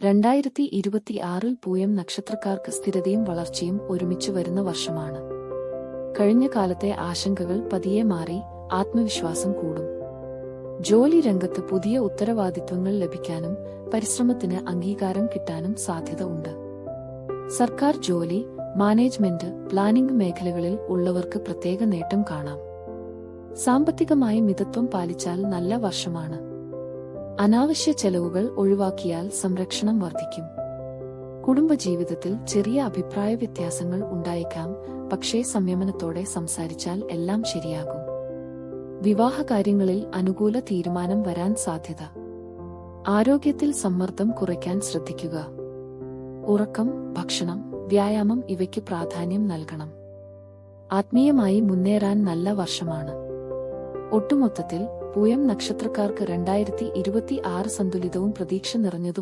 2026 പൂയം നക്ഷത്രക്കാർക്ക് സ്ഥിരതയും വളർച്ചയും ഒരുമിച്ചു വരുന്ന വർഷമാണ്. കഴിഞ്ഞ കാലത്തെ ആശങ്കകൾ പതിയെ മാറി ആത്മവിശ്വാസം കൂടും. ജോലി രംഗത്ത് പുതിയ ഉത്തരവാദിത്വങ്ങൾ ലഭിക്കാനും പരിശ്രമത്തിന് അംഗീകാരം കിട്ടാനും സാധ്യത ഉണ്ട്. സർക്കാർ ജോലി, മാനേജ്മെന്റ്, പ്ലാനിംഗ് മേഖലകളിൽ ഉള്ളവർക്ക് പ്രത്യേക നേട്ടം കാണാം. സാമ്പത്തികമായി മിതത്വം പാലിച്ചാൽ നല്ല വർഷമാണ്. അനാവശ്യ ചെലവുകൾ ഒഴിവാക്കിയാൽ സംരക്ഷണം വർദ്ധിക്കും. കുടുംബജീവിതത്തിൽ ചെറിയ അഭിപ്രായ വ്യത്യാസങ്ങൾ ഉണ്ടായേക്കാം, പക്ഷേ സംയമനത്തോടെ സംസാരിച്ചാൽ എല്ലാം ശരിയാകും. വിവാഹകാര്യങ്ങളിൽ അനുകൂല തീരുമാനം വരാൻ സാധ്യത. ആരോഗ്യത്തിൽ സമ്മർദ്ദം കുറയ്ക്കാൻ ശ്രദ്ധിക്കുക. ഉറക്കം, ഭക്ഷണം, വ്യായാമം ഇവയ്ക്ക് പ്രാധാന്യം നൽകണം. ആത്മീയമായി മുന്നേറാൻ നല്ല വർഷമാണ്. ഒട്ടുമൊത്തത്തിൽ പൂയം നക്ഷത്രക്കാർക്ക് 2026 സന്തുലിതവും പ്രതീക്ഷ നിറഞ്ഞതും